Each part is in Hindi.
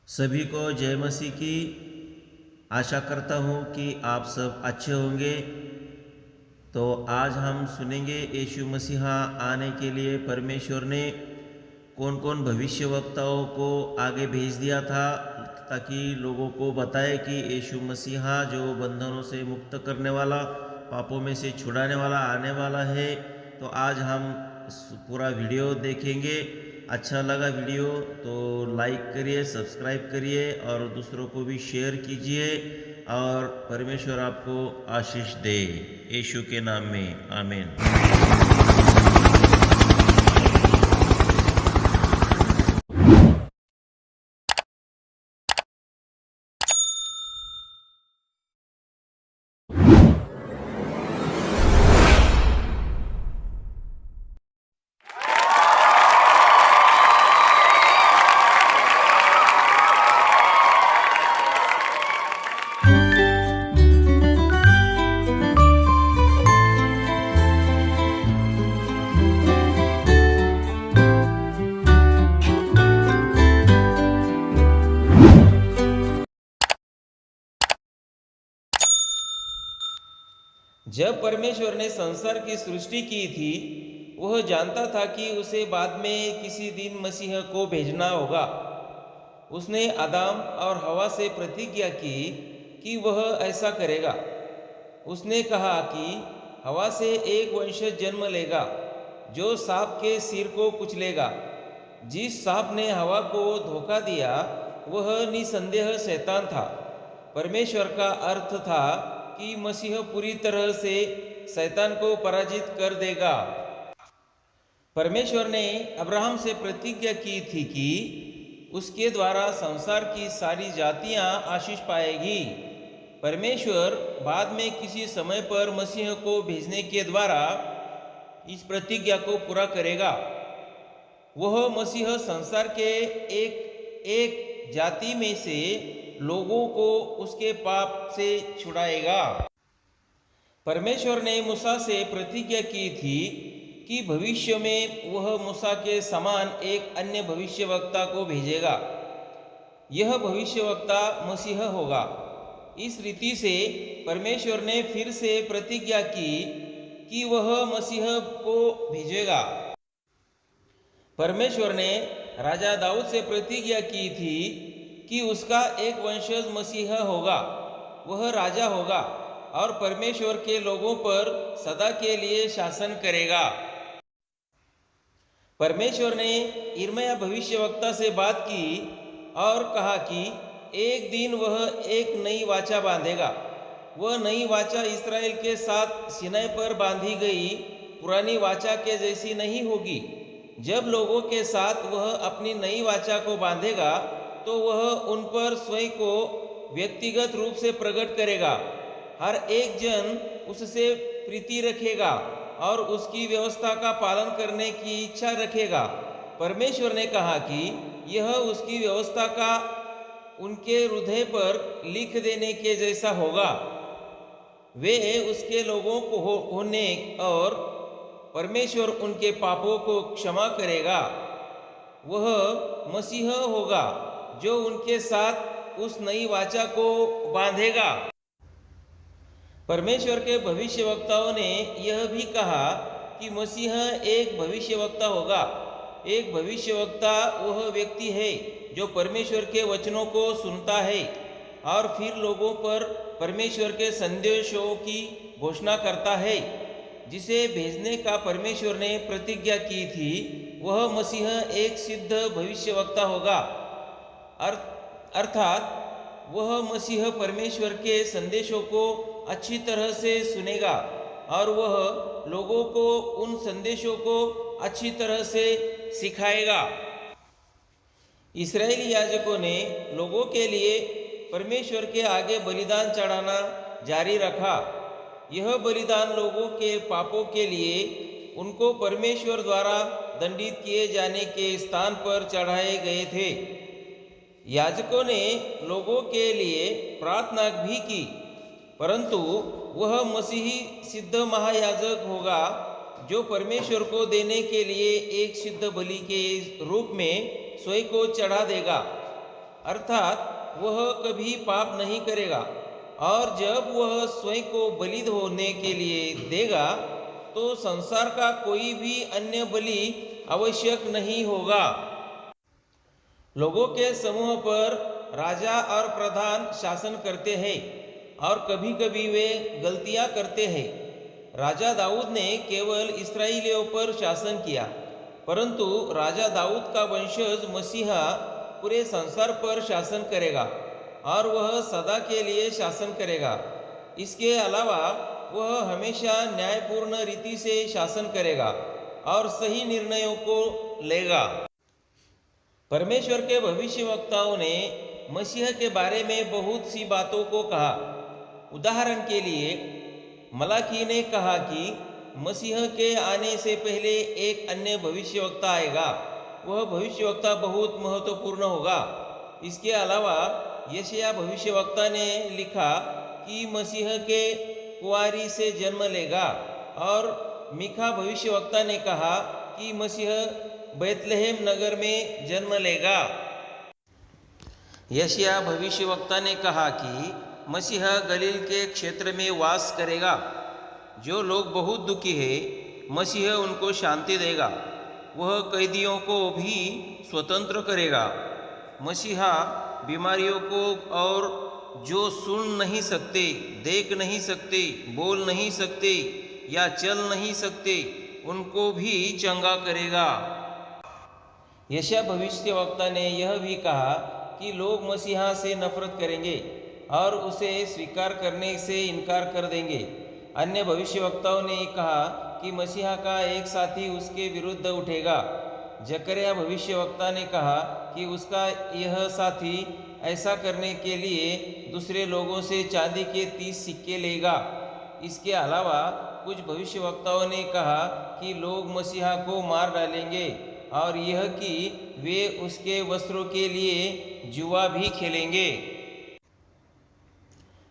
सभी को जय मसीह की। आशा करता हूँ कि आप सब अच्छे होंगे। तो आज हम सुनेंगे यीशु मसीहा आने के लिए परमेश्वर ने कौन कौन भविष्यवक्ताओं को आगे भेज दिया था, ताकि लोगों को बताए कि यीशु मसीहा जो बंधनों से मुक्त करने वाला, पापों में से छुड़ाने वाला आने वाला है। तो आज हम पूरा वीडियो देखेंगे। अच्छा लगा वीडियो तो लाइक करिए, सब्सक्राइब करिए और दूसरों को भी शेयर कीजिए। और परमेश्वर आपको आशीष दे, यीशु के नाम में आमीन। जब परमेश्वर ने संसार की सृष्टि की थी, वह जानता था कि उसे बाद में किसी दिन मसीह को भेजना होगा। उसने आदम और हवा से प्रतिज्ञा की कि वह ऐसा करेगा। उसने कहा कि हवा से एक वंशज जन्म लेगा जो सांप के सिर को कुचलेगा। जिस सांप ने हवा को धोखा दिया वह निसंदेह शैतान था। परमेश्वर का अर्थ था कि मसीह पूरी तरह से शैतान को पराजित कर देगा। परमेश्वर ने अब्राहम से प्रतिज्ञा की थी कि उसके द्वारा संसार की सारी जातियां आशीष पाएगी। परमेश्वर बाद में किसी समय पर मसीह को भेजने के द्वारा इस प्रतिज्ञा को पूरा करेगा। वह मसीह संसार के एक एक जाति में से लोगों को उसके पाप से छुड़ाएगा। परमेश्वर ने मूसा से प्रतिज्ञा की थी कि भविष्य में वह मूसा के समान एक अन्य भविष्यवक्ता को भेजेगा। यह भविष्यवक्ता मसीह होगा। इस रीति से परमेश्वर ने फिर से प्रतिज्ञा की कि वह मसीह को भेजेगा। परमेश्वर ने राजा दाऊद से प्रतिज्ञा की थी कि उसका एक वंशज मसीह होगा। वह राजा होगा और परमेश्वर के लोगों पर सदा के लिए शासन करेगा। परमेश्वर ने यिर्मयाह भविष्यवक्ता से बात की और कहा कि एक दिन वह एक नई वाचा बांधेगा। वह नई वाचा इस्राएल के साथ सीनै पर बांधी गई पुरानी वाचा के जैसी नहीं होगी। जब लोगों के साथ वह अपनी नई वाचा को बांधेगा तो वह उन पर स्वयं को व्यक्तिगत रूप से प्रकट करेगा। हर एक जन उससे प्रीति रखेगा और उसकी व्यवस्था का पालन करने की इच्छा रखेगा। परमेश्वर ने कहा कि यह उसकी व्यवस्था का उनके हृदय पर लिख देने के जैसा होगा। वे उसके लोगों को होने और परमेश्वर उनके पापों को क्षमा करेगा। वह मसीह होगा जो उनके साथ उस नई वाचा को बांधेगा। परमेश्वर के भविष्यवक्ताओं ने यह भी कहा कि मसीह एक भविष्यवक्ता होगा। एक भविष्यवक्ता वह व्यक्ति है जो परमेश्वर के वचनों को सुनता है और फिर लोगों पर परमेश्वर के संदेशों की घोषणा करता है। जिसे भेजने का परमेश्वर ने प्रतिज्ञा की थी वह मसीह एक सिद्ध भविष्यवक्ता होगा। अर्थात वह मसीह परमेश्वर के संदेशों को अच्छी तरह से सुनेगा और वह लोगों को उन संदेशों को अच्छी तरह से सिखाएगा। इस्राएली याजकों ने लोगों के लिए परमेश्वर के आगे बलिदान चढ़ाना जारी रखा। यह बलिदान लोगों के पापों के लिए उनको परमेश्वर द्वारा दंडित किए जाने के स्थान पर चढ़ाए गए थे। याजकों ने लोगों के लिए प्रार्थना भी की, परंतु वह मसीही सिद्ध महायाजक होगा जो परमेश्वर को देने के लिए एक सिद्ध बलि के रूप में स्वयं को चढ़ा देगा। अर्थात वह कभी पाप नहीं करेगा, और जब वह स्वयं को बलि होने के लिए देगा तो संसार का कोई भी अन्य बलि आवश्यक नहीं होगा। लोगों के समूह पर राजा और प्रधान शासन करते हैं और कभी कभी वे गलतियां करते हैं। राजा दाऊद ने केवल इस्राएलियों पर शासन किया, परंतु राजा दाऊद का वंशज मसीहा पूरे संसार पर शासन करेगा और वह सदा के लिए शासन करेगा। इसके अलावा वह हमेशा न्यायपूर्ण रीति से शासन करेगा और सही निर्णयों को लेगा। परमेश्वर के भविष्यवक्ताओं ने मसीह के बारे में बहुत सी बातों को कहा। उदाहरण के लिए मलाकी ने कहा कि मसीह के आने से पहले एक अन्य भविष्यवक्ता आएगा, वह भविष्यवक्ता बहुत महत्वपूर्ण होगा। इसके अलावा यशायाह भविष्यवक्ता ने लिखा कि मसीह के कुंवारी से जन्म लेगा, और मीका भविष्यवक्ता ने कहा कि मसीह बैतलहम नगर में जन्म लेगा। यशायाह भविष्यवक्ता ने कहा कि मसीह गलील के क्षेत्र में वास करेगा। जो लोग बहुत दुखी हैं, मसीह उनको शांति देगा। वह कैदियों को भी स्वतंत्र करेगा। मसीहा बीमारियों को और जो सुन नहीं सकते, देख नहीं सकते, बोल नहीं सकते या चल नहीं सकते, उनको भी चंगा करेगा। यशायाह भविष्यवक्ता ने यह भी कहा कि लोग मसीहा से नफरत करेंगे और उसे स्वीकार करने से इनकार कर देंगे। अन्य भविष्यवक्ताओं ने कहा कि मसीहा का एक साथी उसके विरुद्ध उठेगा। जकरिया भविष्यवक्ता ने कहा कि उसका यह साथी ऐसा करने के लिए दूसरे लोगों से चांदी के 30 सिक्के लेगा। इसके अलावा कुछ भविष्यवक्ताओं ने कहा कि लोग मसीहा को मार डालेंगे और यह कि वे उसके वस्त्रों के लिए जुआ भी खेलेंगे।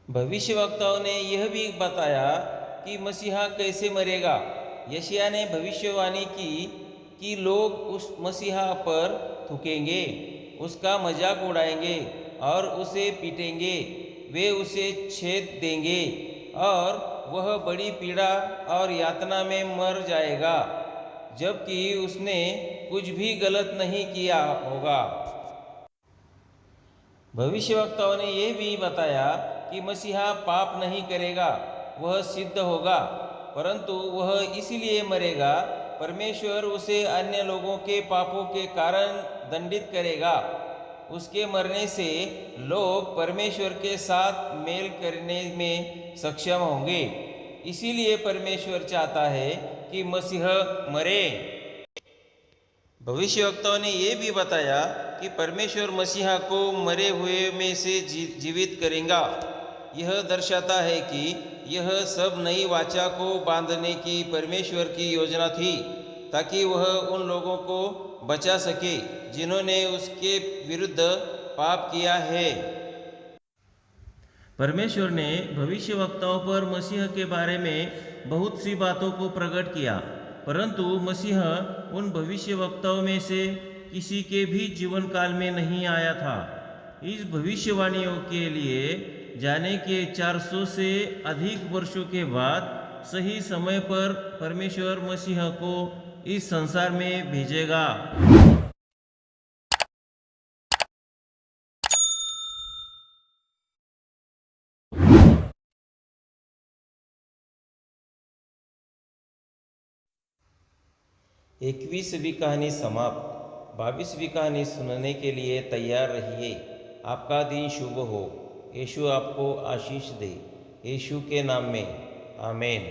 भविष्यवक्ताओं ने यह भी बताया कि मसीहा कैसे मरेगा। यशायाह ने भविष्यवाणी की कि लोग उस मसीहा पर थूकेंगे, उसका मजाक उड़ाएंगे और उसे पीटेंगे। वे उसे छेद देंगे और वह बड़ी पीड़ा और यातना में मर जाएगा, जबकि उसने कुछ भी गलत नहीं किया होगा। भविष्यवक्ताओं ने यह भी बताया कि मसीहा पाप नहीं करेगा, वह सिद्ध होगा, परंतु वह इसलिए मरेगा, परमेश्वर उसे अन्य लोगों के पापों के कारण दंडित करेगा। उसके मरने से लोग परमेश्वर के साथ मेल करने में सक्षम होंगे। इसीलिए परमेश्वर चाहता है कि मसीह मरे। भविष्यवक्ताओं ने यह भी बताया कि परमेश्वर मसीहा को मरे हुए में से जीवित करेगा। यह दर्शाता है कि यह सब नई वाचा को बांधने की परमेश्वर की योजना थी, ताकि वह उन लोगों को बचा सके जिन्होंने उसके विरुद्ध पाप किया है। परमेश्वर ने भविष्यवक्ताओं पर मसीह के बारे में बहुत सी बातों को प्रकट किया, परंतु मसीह उन भविष्यवक्ताओं में से किसी के भी जीवन काल में नहीं आया था। इस भविष्यवाणियों के लिए जाने के 400 से अधिक वर्षों के बाद सही समय पर परमेश्वर मसीह को इस संसार में भेजेगा। इक्कीसवीं कहानी समाप्त। 22वीं कहानी सुनने के लिए तैयार रहिए। आपका दिन शुभ हो। यीशु आपको आशीष दे। यीशु के नाम में आमीन।